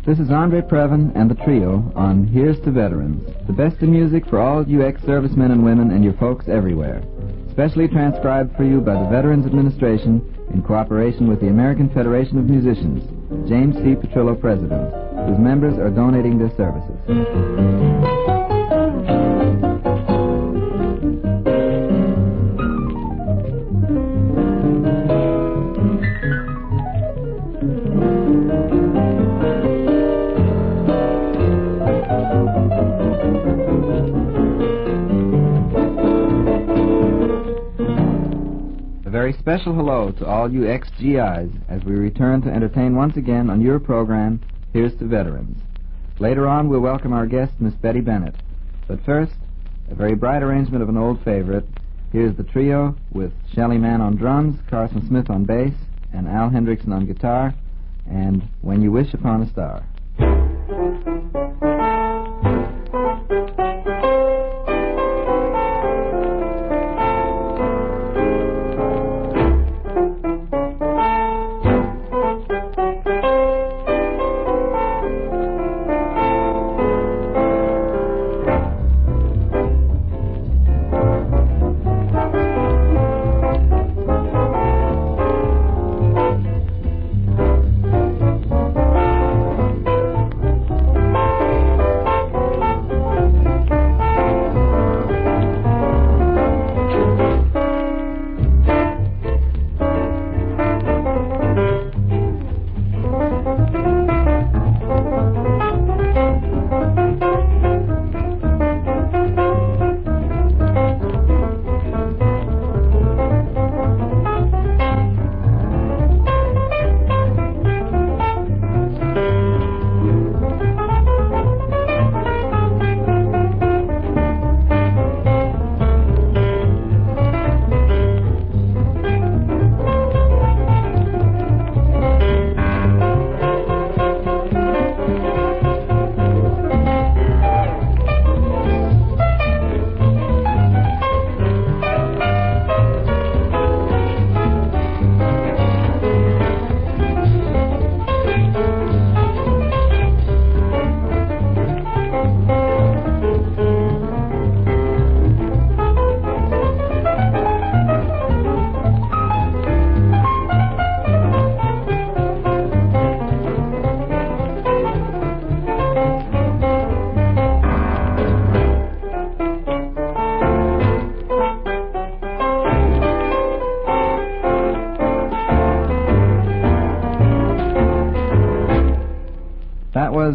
This is Andre Previn and the trio on Here's to Veterans, the best in music for all you ex-servicemen and women and your folks everywhere. Specially transcribed for you by the Veterans Administration in cooperation with the American Federation of Musicians, James C. Petrillo, President, whose members are donating their services. A very special hello to all you ex-GIs as we return to entertain once again on your program, Here's to Veterans. Later on, we'll welcome our guest, Miss Betty Bennett. But first, a very bright arrangement of an old favorite. Here's the trio with Shelly Mann on drums, Carson Smith on bass, and Al Hendrickson on guitar, and When You Wish Upon a Star.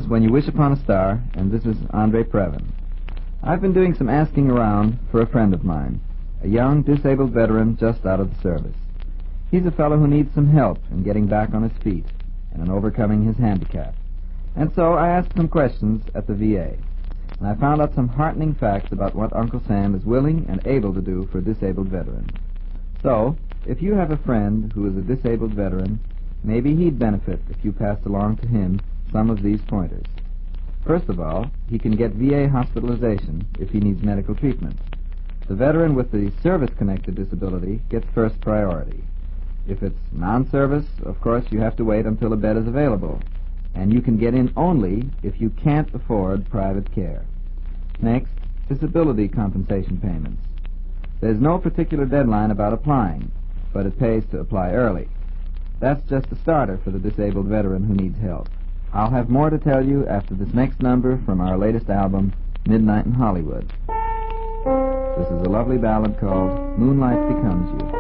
When You Wish Upon a Star, and this is Andre Previn. I've been doing some asking around for a friend of mine, a young disabled veteran just out of the service. He's a fellow who needs some help in getting back on his feet and in overcoming his handicap. And so I asked some questions at the VA, and I found out some heartening facts about what Uncle Sam is willing and able to do for a disabled veteran. So, if you have a friend who is a disabled veteran, maybe he'd benefit if you passed along to him some of these pointers. First of all, he can get VA hospitalization if he needs medical treatment. The veteran with the service-connected disability gets first priority. If it's non-service, of course, you have to wait until a bed is available, and you can get in only if you can't afford private care. Next, disability compensation payments. There's no particular deadline about applying, but it pays to apply early. That's just a starter for the disabled veteran who needs help. I'll have more to tell you after this next number from our latest album, Midnight in Hollywood. This is a lovely ballad called Moonlight Becomes You.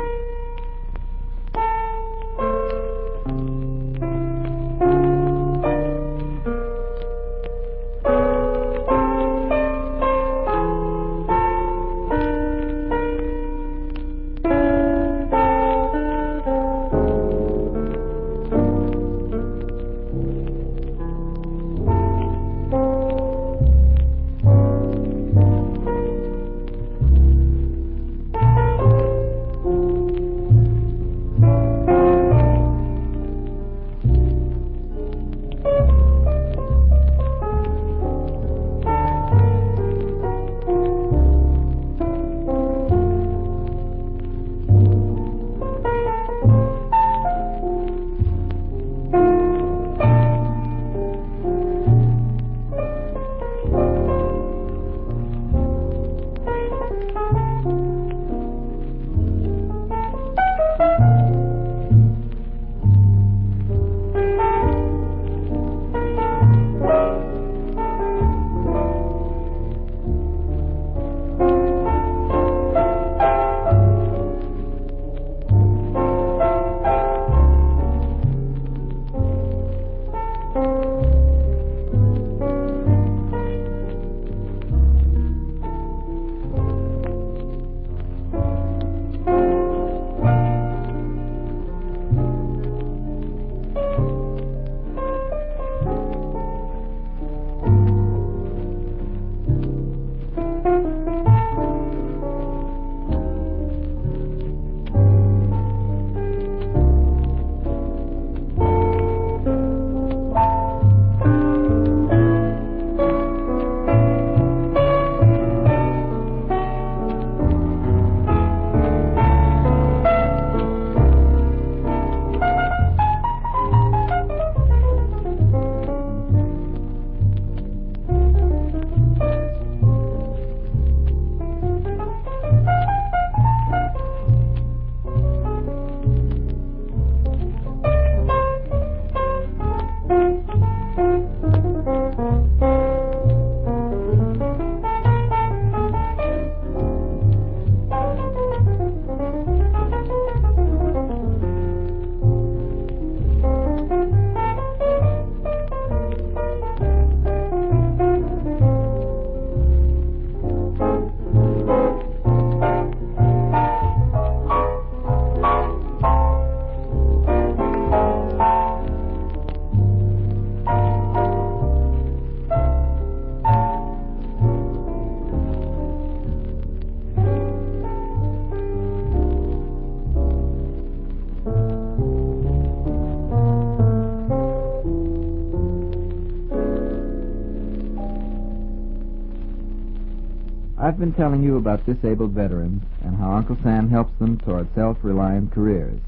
I've been telling you about disabled veterans and how Uncle Sam helps them toward self-reliant careers.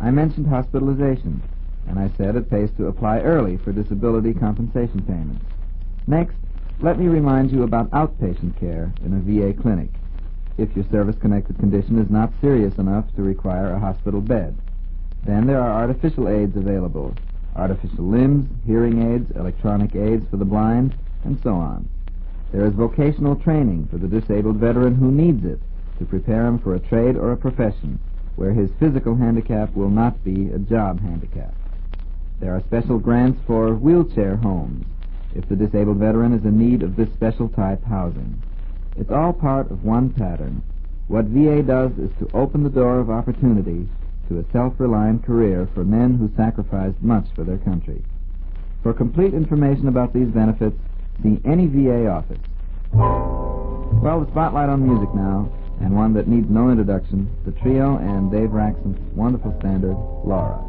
I mentioned hospitalization, and I said it pays to apply early for disability compensation payments. Next, let me remind you about outpatient care in a VA clinic, if your service-connected condition is not serious enough to require a hospital bed. Then there are artificial aids available, artificial limbs, hearing aids, electronic aids for the blind, and so on. There is vocational training for the disabled veteran who needs it to prepare him for a trade or a profession where his physical handicap will not be a job handicap. There are special grants for wheelchair homes if the disabled veteran is in need of this special type housing. It's all part of one pattern. What VA does is to open the door of opportunity to a self-reliant career for men who sacrificed much for their country. For complete information about these benefits, see any VA office. Well, the spotlight on music now, and one that needs no introduction, the trio and Dave Raxon's wonderful standard, Laura.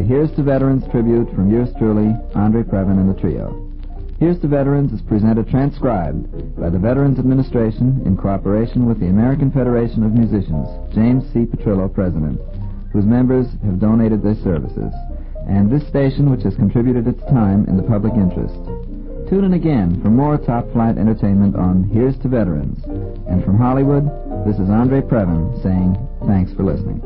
Here's to Veterans tribute from yours truly, Andre Previn and the trio. Here's to Veterans is presented transcribed by the Veterans Administration in cooperation with the American Federation of Musicians, James C. Petrillo, President, whose members have donated their services, and this station which has contributed its time in the public interest. Tune in again for more top-flight entertainment on Here's to Veterans. And from Hollywood, this is Andre Previn saying thanks for listening.